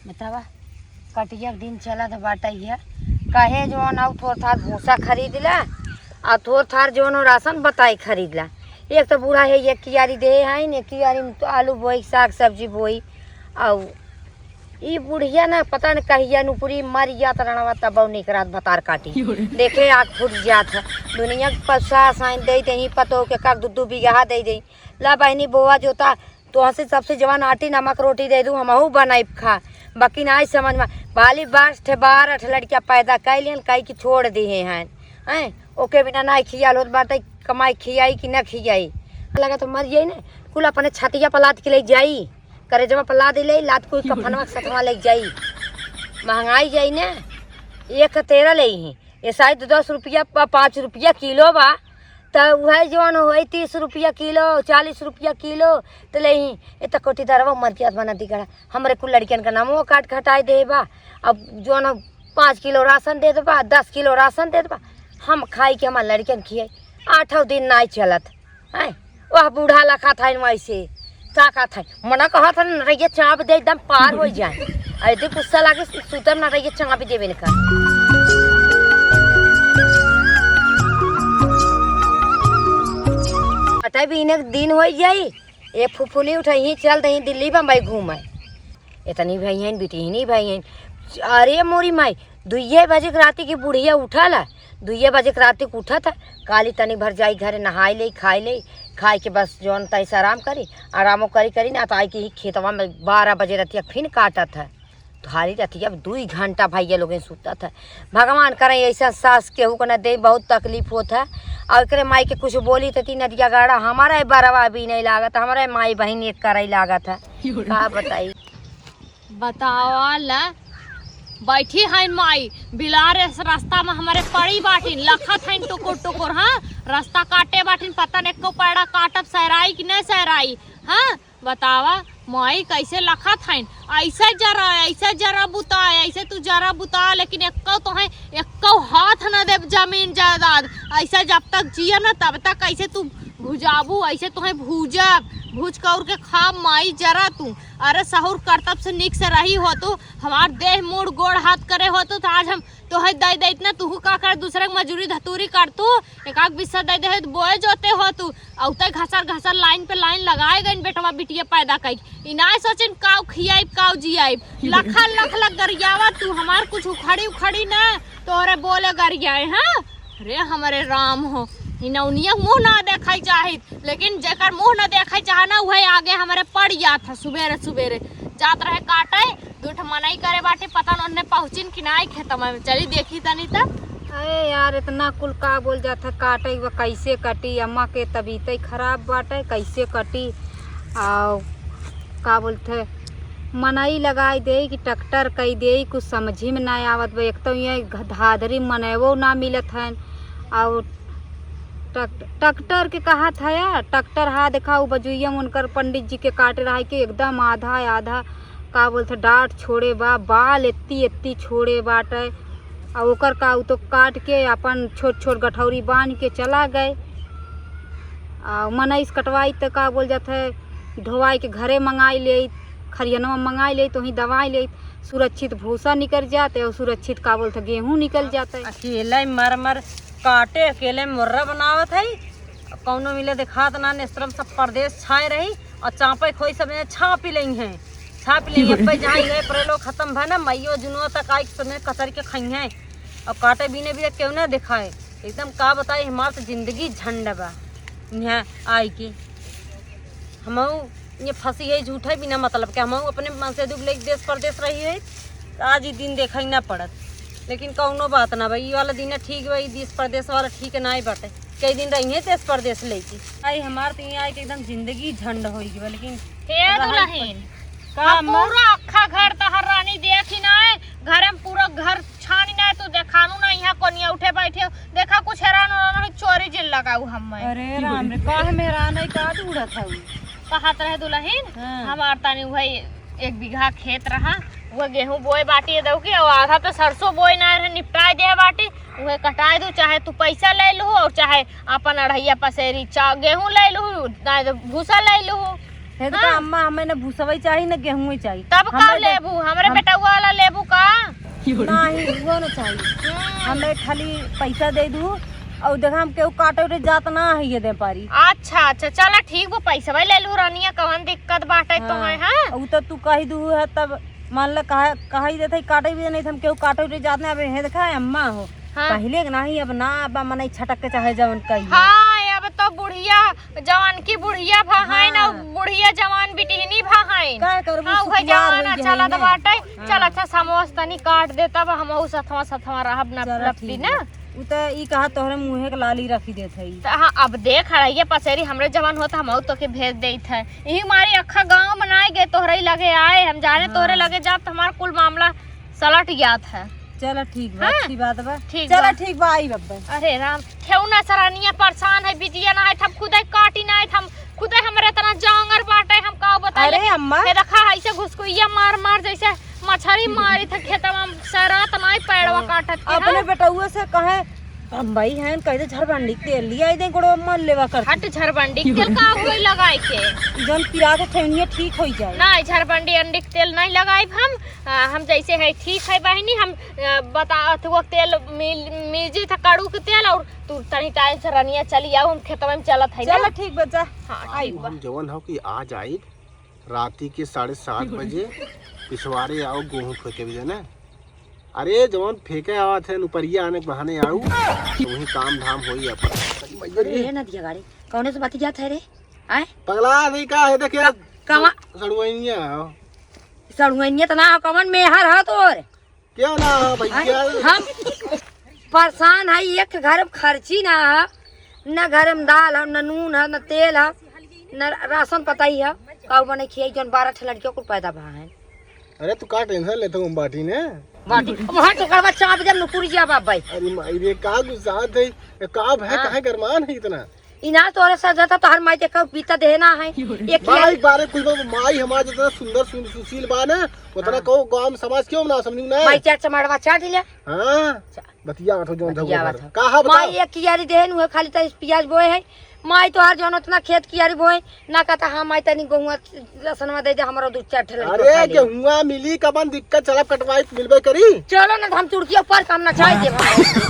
बतावा कटिया के दिन चला तो बाटा है कहे जो ना थोड़ा थार भूसा खरीद ला और थोड़ा थार जो ना राशन बताई खरीद ला। एक तो बूढ़ा है एक कियारी दे है एक कियारी में तो आलू बोई साग सब्जी बोई और ये बुढ़िया ना पता न कहिया नुपुरी मर जात रणवा तब निक रात बतार काटी देखे आग फूट जात है दुनिया के पसा साइन दे दही पतो के का 2-2 बीघा दे दे ला बहनी बोआ जोता तो हंसे सबसे जवान आटी नमक रोटी दे दूँ हमहू बनाई खा बाकी ना समझ में बाली 12 लड़कियाँ पैदा कैलियन कई की छोड़ दिए हैं ओके बिना ना खियाल होत बात कमाई खियाई कि न खियाई लगा तो मर जाई ना कुल अपने छतिया पलाद के ले जाई करे जब पला दे ले लात कोई कफनवा सतवा ले जाई महंगाई जाई ना 1.13 ले ही ये शायद 10 रुपया 5 रुपया किलो बा तो वह जौन हो 30 रुपया किलो 40 रुपया किलो तो ले ही ये तो कोटी दरवा मर के बना दिखा हमारे कुल लड़कियन का नामो काट खटाई दे बा अब जौन 5 किलो राशन दे देबा 10 किलो राशन दे देबा हम खाई के हमारे लड़कियन खियाई 8 दिन नहीं चलत है वह बूढ़ा लखा था वैसे का था मना कहा था नरिया चाँप दे एकदम पार हो जाए ऐसे गुस्सा लागे सुतर नरिया चाँप देवे का अटा भी इन्हें दिन हो जाई ये फुफुली उठाई ही चल दही दिल्ली बम्बई घूमे इतनी भाई हैं बेटी नहीं भाई हैं अरे मोरी माई 2 बजे के राती की बुढ़िया उठा ला 2 बजे के राती को उठा था काली तनी भर जाई घरे नहाई ले खाए के बस जौन तैसे आराम करी आरामो करी ना तो आई कि खेतवा में 12 बजे रतिया फिर काटा था थारी रतिया 2 घंटा भैया लोग सुता था भगवान करें ऐसा सास केहू को न दे बहुत तकलीफ होता है और करे माई के कुछ बोली तो नदिया गाड़ा हमारा बरवा भी नहीं लागत हमारा माई बहन एक कर लागत है का बताई बतावा ला बैठी है माई बिलार रास्ता में हमारे पड़ी बाटिन लखत है टुकुर हाँ रास्ता काटे बाटिन पता नहीं को पैड़ा काटब सहराई कि नहीं सहराई हाँ बतावा माई कैसे लखत है ऐसे जरा बुता ऐसे तू जरा बुता लेकिन एक्को तो है एक्को हाथ न दे जमीन जायदाद ऐसे जब तक जिया ना तब तक ऐसे तू भुजाबू ऐसे तो है भूजब भूज कर के खा माई जरा तू अरे सहूर करतब से निक से रही हो तो हमार देह मूड गोड़ हाथ करे हो तो आज हम तो है दे दे इतना तू का कर दूसरे मजूरी धतूरी कर तू एक बिस्सा दे दे बोए जोते हो तू औते घसर लाइन पे लाइन लगाए गई बेटवा बिटिया पैदा कई इनाय सोचन काव खियाई काव जियाई लख गरियावा तू हमार कुछ उखड़ी ना तोरे बोले गरियाए हाँ अरे हमारे राम हो इनौनिया मुँह ना देखा चाहे लेकिन जेकर मुँह न देखा चाहे ना वह आगे हमारे पड़ जात है सुबेरे जात रहे काटे 2 मनाई करे बाटे पता न पहुँचिन कि ना खेतमा में चली देखी तनी तब अरे यार इतना कुल का बोल जाता काटे वो कैसे कटी अम्मा के तबीयत खराब बाटे कैसे कटी और का बोलते मनाई लगाई दे कि ट्रैक्टर कई दे कुछ समझी में ना आवत एक तो ये धाधरी मनेवो ना मिलत है और ट्रैक्टर के कहा था यार ट्रैक्टर हा देखा वो बजुइया उनकर पंडित जी के काटे रहा कि एकदम आधा का बोलते डांट छोड़े बाल एत्ती छोड़े बाटे और ओकर का तो काट के अपन छोट गठौरी बांध के चला गए मनईस कटवाई तो का बोल जाते है ढोवाई के घरे मंगाई ले खरियनवा मंगाई ले तो ही दवाई ले सुरक्षित भूसा निकल जाते और सुरक्षित का बोलते गेहूँ निकल जाते अकेले मर काटे अकेले मुर्रा बनावत है कौनो मिले दिखात ना नेश्रम सब परदेश छाए रही और चापे खोई सब छापी लें हैं छाप लेंगे पे जहाँ गए परेलो खत्म भा ना मईयो जुनो तक आई समय कचर के खाई हैं और काटे बीने भी क्यों ना दिखाए एकदम का बताए हमारे तो जिंदगी झंड बा यहाँ आई की हम ये फंसी है झूठा बिना मतलब के हम अपने मन से दुख लेके देश परदेश रही है आज ही दिन देखा ही ना पड़त लेकिन कौनो बात ना भाई वाला दिन ठीक भाई देश परदेश वाला ठीक ना बाटे कई दिन रही है देश परदेश लेके आई हमारे तो यहाँ आई एकदम जिंदगी झंड होगी लेकिन पूरा अखा घर तहर रानी देखी ना है घर में पूरा घर छानी ना है तू देखानू ना यहाँ कोनिया उठे बैठे देखा कुछ हैरान चोरी जिल लगाऊ हम अरे राम रे काहे मेरा नहीं का उड़ा था कहत रहे दुल्हन हमार तानी वही 1 बीघा खेत रहा वो गेहूं बोए बाटी दो की और आधा तो सरसों बोए ना रहे निपटाए दे बाटी वह कटाए दू चाहे तू पैसा ले लू और चाहे अपन अढ़ैया पसेरी गेहूं ले लू ना भूसा ले लू अम्मा हमें न भूसवई चाहिए न गेहूं चाहिए तब का लेबू हमरे बेटा नहीं वो ना चाहिए हमें खाली पैसा दे दू और देखा हम केहू काटे उटे जात ना है ये दे पारी। अच्छा अच्छा चला ठीक वो पैसा भाई ले लू रानिया कवन दिक्कत बाटे तो है हाँ उ तो तू कही दू है तब मान ला कहा ही देते काटे भी नहीं हम केहू काटे उटे जात ना। अब हे देखा है अम्मा हो हाँ। पहले के नहीं अब ना अब मने छटक के चाहे जवन कही हाँ अब तो बुढ़िया जवान की बुढ़िया भाई ना बुढ़िया जवान बिटिहनी भाई का करबू हाँ वही जवान चला तो बाटे हाँ। चल अच्छा समोस तनी काट दे तब हम सथवा सथवा रहब ना चलो लपटी ठीक ना उ तो ई कहा तोहरे मुंहे के लाली रखी देत है तो हाँ अब देख रही पसेरी हमरे जवान होता हम तो के भेज देत है यही हमारी अखा गांव बनाए गए तोहरे लगे आए हम जाने तोहरे लगे जाब तो हमारा कुल मामला सलट जात है। चलो ठीक बा हाँ? अच्छी बात बा ठीक चलो बा। ठीक बा आई बब्बा। अरे राम ठेउना सरानिया परेशान है बिटिया ना है हम खुदे काटी ना है हम खुदे हमरे तना जांगर बाटे हम का बताए अरे अम्मा हे रखा ऐसे घुसकुइया मार मार जैसे मछली मारी था खेतवा में सरात नहीं पैड़वा काटत के अपने बेटुआ से कहे हम भाई हैं कहते झरबंडी तेल लिया दे कोड़ो मन लेवा कर हट झरबंडी तेल का कोई लगाए के जन पिरा के ठेवनिया ठीक हो जाए नहीं झरबंडी अंडी के तेल नहीं लगाए हम जैसे है ठीक है बहनी हम बता वो तेल मिर्जी था कड़ू के तेल और तू तनी टाइम से रनिया चली आओ हम खेतवा में चलत है चलो ठीक बच्चा हाँ ठीक बा हम जवन हो कि आज आई राती के 7:30 बजे पिछवाड़े आओ गेहूं फेंके भी ना। अरे जवन फेंके आवा थे ऊपरिया आने के बहाने आऊ तो वही काम धाम होई अपन रे ना दिया गाड़ी कौने से बाती जात है रे आए पगला नहीं का है देखे कमा सड़ुइया सड़ुइया तो ना हो कमन में हर हो तोर क्यों ना हो भैया हम परेशान है एक घर में खर्ची ना है न घर में दाल है न नून है न तेल है न राशन पता ही है काऊ बने खियाई जन 12 लड़कियों को पैदा भा है। अरे तू का टेंशन लेते हो बाटी ने बाटी वहां तो करवा चाप जब नुकुरी जा बाप भाई अरे माई रे का गुस्सा है का है काहे गरमान है इतना इना तोरे सजता तो हर माई देखा बीता देना है एक माई बारे कुछ माई हमारा जितना सुंदर सुशील बा ना उतना को गांव में समाज क्यों ना समझू ना माई चार चमाड़वा चाट लिया हां बतिया मत जो बतियावत धगो हो। का बता माई एक कियारी देहन हुए खाली तो प्याज बोए है माई तो हर जन उतना खेत कियारी बोए ना कहता हाँ माई तनी गेहूं लसनवा दे दे हमरा दूध चाट लड़की अरे गेहुआ मिली कबन दिक्कत चलब कटवाई मिलबे करी चलो ना हम चुड़किया पर काम ना चाहिए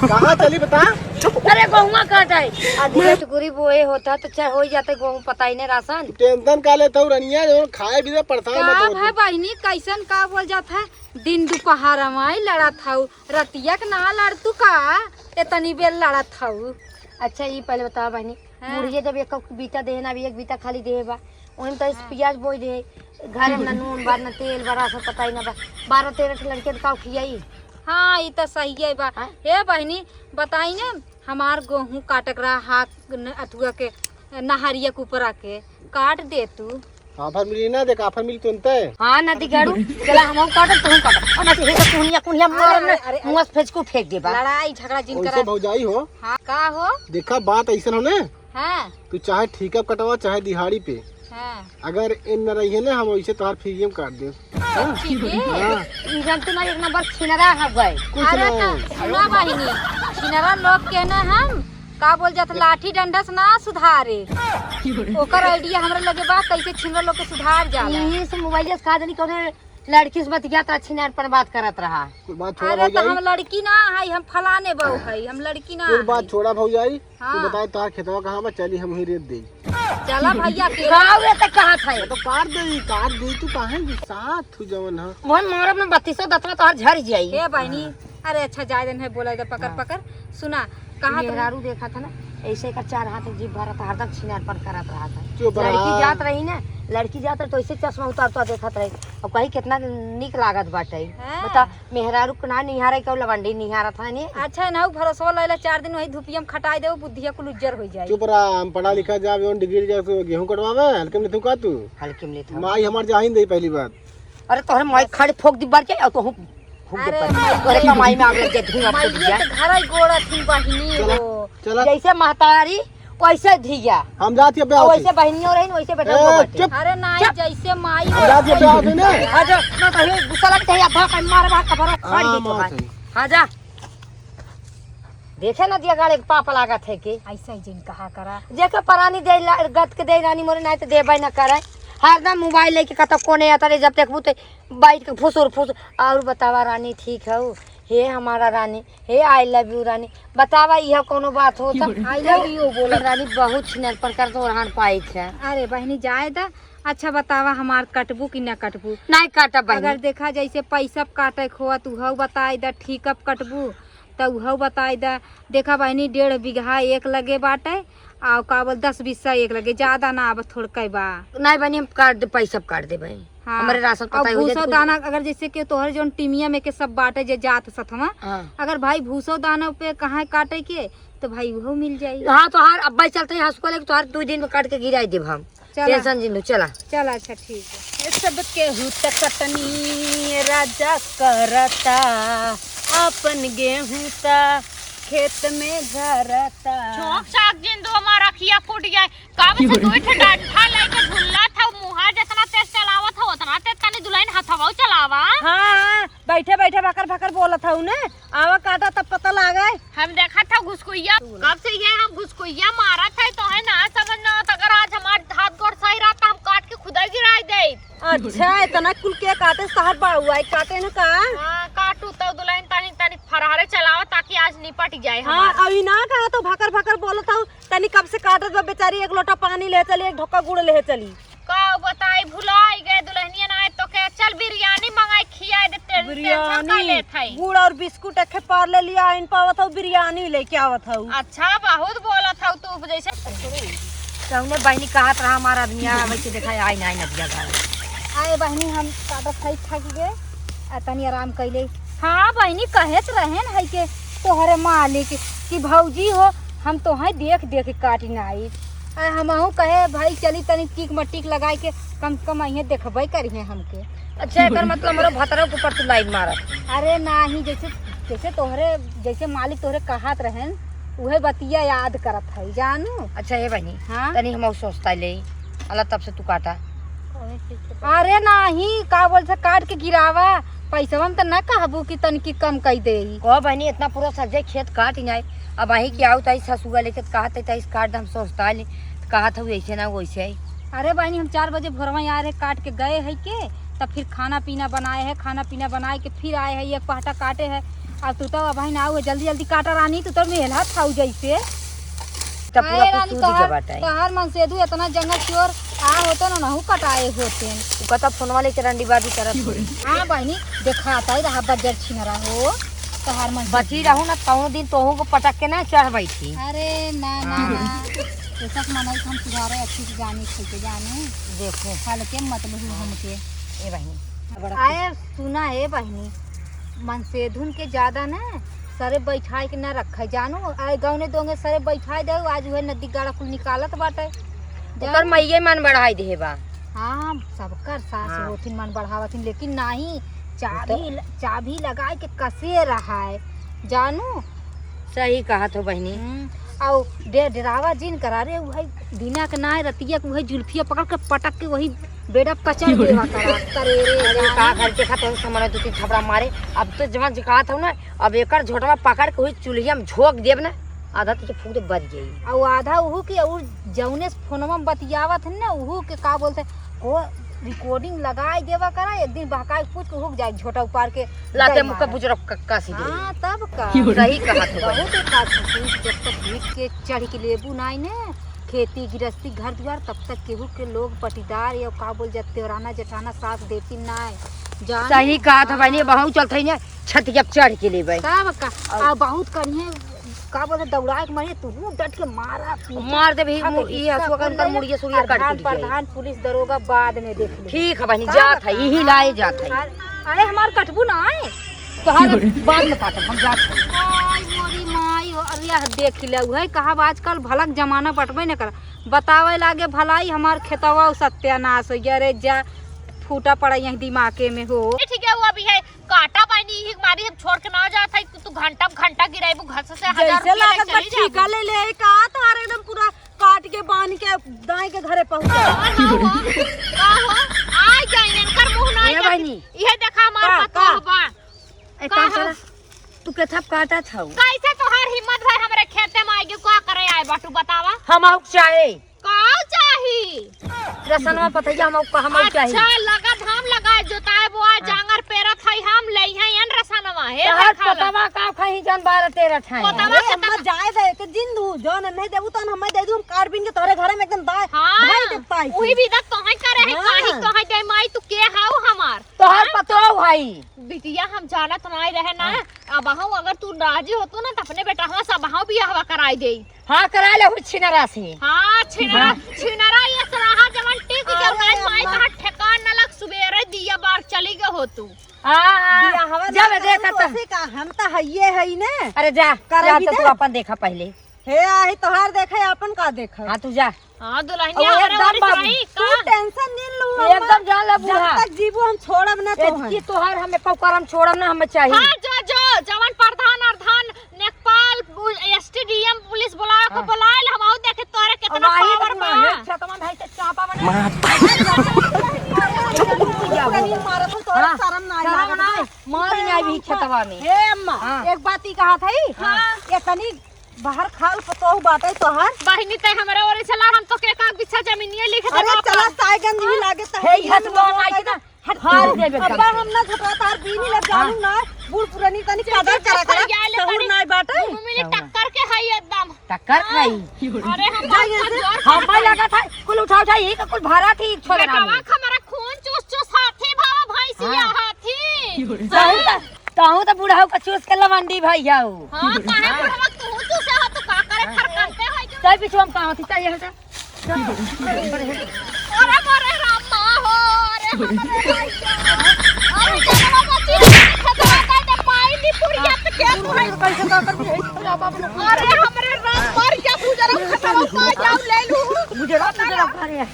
कहां चली बता अरे गेहुआ काटा है आधी टुकड़ी बोए होता तो चाहे हो जाते गेहूं पता ही नहीं राशन टेंशन का लेता हूं रनिया जो खाए भी परेशान मत का हो है बहनी कैसन का बोल जात है दिन दोपहर में लड़त हूँ रतिया के ना लड़ तू का इतनी बेर लड़त हूँ। अच्छा ये पहले बता बहनी मुर्गे जब एक बीता दे ना एक बीता खाली दे बा उन तो प्याज बोई दे घर में ना नून बा ना तेल बा राशन पता ही ना बा 12-13 लड़के का खियाई। हाँ ये तो सही है बा हाँ? हे बहनी बताई ना हमार गेहूँ काटक रहा हाथ अथुआ के नहरिया के ऊपर आके काट दे तू आफर मिली ना देख आफर मिली तुनते हां ना दिखाड़ू चला हम काटत तुम काटत और ना हे तो कुनिया कुनिया मार ना मुंह से फेंच को फेंक दे बा लड़ाई झगड़ा जिन ओइसे करा भौजाई हो हाँ का हो देखा बात ऐसा हो ना हाँ तू चाहे ठीका कटवा चाहे दिहाड़ी पे हाँ अगर इन न रही है ना हम वैसे तोहार फ्री में काट दे ठीक है हाँ इधर तो ना एक नंबर छिनरा है गए कुछ अरे नहीं तो सुना बहिनी छिनरा लोग कहना हम का बोल जात लाठी डंडा से ना सुधारे ओकर आइडिया हमरा लगे बा कैसे छिनरा लोग के सुधार जाला। यही से मोबाइल से खा देनी कोने लड़की से बतिया तो छिनार पर बात करत रहा। कोई बात छोड़ा अरे तो हम भौजाई लड़की ना है हम फलाने बहू है हम लड़की ना कोई बात छोड़ा भौजाई हाँ। तू बताए तोहार खेतवा कहाँ बा चली हम ही रेत दे चला भैया के गाँव रे तक कहा था तो काट दे तू काहे साथ तू जवन हां मोहन मोहरम में 3200 दतवा तो झड़ जाई। हे बहनी अरे अच्छा जाय दिन है बोला दे पकड़ पकड़ सुना कहा मेहरारू देखा था ना ऐसे का 4 हाथ जीभ भरत हरदम छिनार पर करत रहा था। चुप रहा। लड़की जात रही ना लड़की जात रही तो ऐसे चश्मा उतार देखत रही और कहीं कितना निक लागत बाटे हाँ। बता मेहरारू को ना निहारे के लवंडी निहारत है नी। अच्छा ना भरोसा लैला 4 दिन वही धुपिया में खटाई दे बुद्धिया कुल उज्जर हो जाए। चुप रहा हम पढ़ा लिखा जा डिग्री जा तो गेहूं कटवावे हल्के में तू का तू हल्के में लेता माई हमार जा ही नहीं पहली बात अरे तोहरे माई खड़े फोक दी बार के और तो फूक दे अरे पर तोहरे कमाई में आग लग जाए धुआं फूक माइये जाए तो घर गोड़ा थी बहिनी चला वो चला जैसे महतारी वैसे धिया हम जाती अब और वैसे बहनियों रही वैसे बेटा ए, वो बटे चुप। अरे नहीं जैसे माई हम जाती अब आते ना आजा ना तो हे गुस्सा लगता है या भाग मार भाग का भरो खड़ी हाँ, दे तो मार भाई सही। आजा देखे ना दिया गाड़ी के पाप लागत है कि ऐसा ही जिन कहा करा जेके परानी दे गत के दे रानी मोरे नहीं तो देबे ना करे हरदम मोबाइल लेके कत कोने आता रे जब देखबू तो बाइट के फुसुर और बतावा रानी ठीक है हे हमारा रानी, हे आई लव यू रानी, बतावा यह कोनो बात हो तो आई लव यू बोला। रानी बहुत छिनल पर कर तो रहन पाई है। अरे बहनी जाए दा। अच्छा बतावा हमार कटबू कि ना कटबू? नहीं काटा अगर बहनी। देखा जैसे पैसा काटे खोआ तू हऊ बताई दा, ठीक अब कटबू तो हऊ बताई दा। देखा बहनी 1.5 बीघा एक लगे बाटे और का बोल 10 बीसा एक लगे, ज्यादा ना अब थोड़के बा। नहीं बहनी हम काट दे, पैसा काट दे बहनी। हाँ। हमारे राशन और पता हो भूसो जाए दाना अगर जैसे कि तोहर जोन टीमिया में के सब बाटे जे जात सथवा, हाँ। अगर भाई भूसो दाना पे कहाँ काटे के तो भाई वो मिल जाई। हाँ तो हार अब्बा चलते हैं हॉस्पिटल तो हर 2 दिन में काट के गिराई देब हम। चला। टेंशन जिन लो चला। चल अच्छा ठीक है। सब केहू त कटनी राजा करता, अपन गेहूं त खेत में झरता। चौक चाक जिंदू हमारा खिया फूट जाए। काब से तू इठ डंठा लेके झुल्ला था मुहा जितना तेज चलावत हो उतना तेज तनी दुलाइन हथवा चलावा। हाँ बैठे बैठे भकर भकर बोलत हूँ ने, आवा काटा तब पता लागे। हम देखा था घुसकुइया, कब से ये हम घुसकुइया मारा था तो है ना समझना। अगर आज हमारा हाथ गोड़ सही रहता हम काट के खुदा गिरा दे। अच्छा इतना कुल के काटे सहर बाड़ुआ काटे न का। हाँ काटू तो दुलाइन तनी तनी फरहारे चलावा ताकि आज निपट जाए। हाँ अभी ना कहा तो भकर भकर बोलत हूँ तनी कब से काटत बा बेचारी। एक लोटा पानी ले चली, एक ढोका गुड़ ले चली। का बताई भुलाई गए दुल्हनिया ना तो के चल बिरयानी मंगाई खिया देते। बिरयानी गुड़ और बिस्कुट एक पार ले लिया, इन पावत हूँ बिरयानी लेके आवत हूँ। अच्छा बहुत बोला था तू जैसे। कहने बहनी कहा था हमारा आदमी आवे के देखा आई ना नदिया घर। आए बहनी हम काटत खाई थक गए आ तनी आराम कैले। हाँ बहनी कहेत रहे न है के तोहरे मालिक कि भौजी हो हम तो है देख देख काटी ना आई। हमहू कहे भाई चली तनी टीक मटीक लगाए के कम से कम अहे देखबे करिए हमके। अच्छा एकर मतलब हमरो भतरा के ऊपर तू लाइन मारत। अरे नाही जैसे जैसे तोहरे जैसे मालिक तोहरे कहत रहन उहे बतिया याद करत है जानू। अच्छा ये बहनी हाँ? तनी हम सोचता ले अल्लाह तब से तू काटा। अरे नाही का बोल से काट के गिरावा पैसा हम तो ना कहबू कि तनिक कम कई दे। कह बहनी इतना पूरा सब्जी खेत काट ही जाए। अब अही के आओ ताई ससुआ लेके कहते ताई काट हम सोचता ले कहा था ऐसे ना वैसे ही। अरे बहनी हम 4 बजे भोरवा आ रहे काट के गए है के तब फिर खाना पीना बनाए है, खाना पीना बनाए के फिर आए है, एक पहटा काटे है। अब तू तो बहन आओ जल्दी जल्दी काटा रानी, तू तो मेला था जैसे तब पूरा कुछ सूझ के बाटा है। तहार मन से दू इतना जंगल चोर आ होते ना नहु कटाए होते। तू कहता फोनवा ले चरंडी बादी तरफ। हां बहनी दिखाता ही रहा बजर छिनरा हो तहार मन बची रहू ना कौनो दिन तोहू को पटक के ना चढ़ बैठी। अरे ना ना ऐसा मनाई हम सुधारे अच्छी से जाने के जाने देखो हल्के मतलब हमके। ए बहनी आए सुना है बहनी मन से धुन के ज्यादा ना सरे बैठाए के ना रखे जानू। आए गौने दोंगे सरे बैठाए दे आज वह नदी गाड़ा कुल निकालत बाटे। ओकर मैये मन बढ़ाई दे बा। हाँ सबकर सास हाँ। होथिन मन बढ़ावथिन लेकिन नहीं चाबी लगाए के कसे रहा है जानू। सही कहा तो बहनी। और डेरावा जिन करा रे वही दिना के ना रतिया के वही जुल्फिया पकड़ के पटक के वही बेड़ा कचर देवा करा करे रे। अरे का घर के खाता समझ दो 3 थपड़ा मारे। अब तो जमा जिकात हो ना अब एकर झोटवा पकड़ के वही चुल्हिया में झोक देब ना आधा तो फूट बच जाई। और आधा उहू के और जौने फोनमा में बतियावत है ना उहू के का बोलते वो रिकॉर्डिंग लगाए देवा करा। एक दिन बहका पूछ के हुक जाए झोटा उपार के लाते मुक्का बुजरा कक्का सी दे। हाँ तब का सही कहा तो बहुत खास जब तक भीख के चढ़ के लेबू नाई ने खेती गृहस्थी घर द्वार तब तक केहू के लोग पटीदार या का बोल जाते तेराना जेठाना साथ देती नाई जान। सही कहा था बहनी बहु चलते ना छतिया चढ़ के लेबै तब का आ बहुत करिए का बोले दौड़ा के मारे तू डट के मारा मार दे भी ई हसुआ का अंदर मुड़िया सुड़िया काट के जाए। प्रधान पुलिस दरोगा बाद में देख ले। ठीक है बहनी जात है यही लाए जात है। अरे हमार कटबू ना आए तोहर बाद में काटब हम जात है। आई मोरी माई अरे देख ले है कहा आजकल भलक जमाना बटबे न कर बतावे लागे भलाई हमार खेतवा सत्यानाश हो गया रे जा फूटा पड़ा यही दिमागे में हो। ठीक है वो अभी है काटा पानी ही मारी हम छोड़ के ना जाता है तू घंटा गिराइबू घर से 1000 जैसे रुपया लागत बा ठीका ले ले का तोहार एकदम पूरा काट के बांध के दाई के घरे पहुंचा। आ जाइन इनकर मुंह ना ए बहनी ये देखा हमार पता बा ए का कर तू के थप काटा था कैसे तोहार हिम्मत भाई हमरे खेते में आगे का करे आए बाटू बतावा। हम आउ चाहे का चाही रसनवा पतैया हम आउ चाहे। अच्छा लगा धाम लगा जोताए बोआ जांगर पेरत है हम लई है एन रसनवा हे हर खाला पतावा का कहीं जन 12-13 ठाई पतावा अरे अम्मा जाए दे के जिन दू जौन नहीं देबू तो हम दे दूं काट बीन के तोरे घर में एकदम दाई हाँ भाई देता है वही भी तो है करे है हाँ। काहे कहे दे माई तू के हाउ हमार तोहर पतो भाई बिटिया हम जानत नहीं रहे ना अब हम अगर तू राजी होतो ना तो अपने बेटा हम सब हम भी हवा कराई दे हाँ करा ले छिनरा से हाँ छिनरा छिनरा ये सराहा जवन टिक के गाय माई का ठेकान न लग सुबेरे दिया बार चली गए हो तू हाँ जब देखा तो का हम तो हइये हई ने अरे जा करा जा भी तो दे। तू अपन देखा पहले हे आही तोहार देखे अपन का देखे हाँ तू जा हाँ दुल्हनिया अब हमारे एकदम वाली सही तू का टेंशन नहीं लू एकदम जा ले बूढ़ा जब तक जीबू हम छोड़ब ना तो की तोहर हमें कौकरम छोड़म ना हमें चाहिए हाँ जो जवन प्रधान अर्धान नेकपाल एसटीडीएम पुलिस बुलाए को बुलाए हम आउ देखे तोरे कितना पावर बा छतमन भाई से चापा बना मारत हो तोरे हाँ, शर्म ना शर्म लागत ना, मार नहीं आई भी खेतवा में। हे अम्मा हाँ। एक बात ही कहा थई ये तनी बाहर खाल पतोह बाटे तोहार बहिनी तय हमारे ओरे चला हम तो के का बिछा जमीनिया लिख दे अरे चला साइगन जी लागे त हे हत लोन आई ना हार देबे अब्बा हम ना झपड़ा तार बीनी लग जानू ना बूढ़ पुरानी तनी कदर करा करा सहूर ना बाटे मिली टक्कर के है एकदम टक्कर खाई अरे हम हम लगा था कुल उठा उठा यही का कुल भाड़ा थी छोड़ना बेटावा हमारा खून चूस चूस हाथी भावा भैंसिया हाथी ताऊ तो बूढ़ा का चूस के लवंडी भैया हूँ हां काहे बुढ़वा तू चूसे हा तो का करे खरकते है जो तै पीछे हम कहां थी चाहिए हटा अरे मोरे रामा हो अरे अरे जगवा बची खतरा का दे पाई नी पुरिया पे के भाई कैसे का कर अरे हमरे राम मर गया तू जरा खतरा का जाओ ले लू गुजरात करे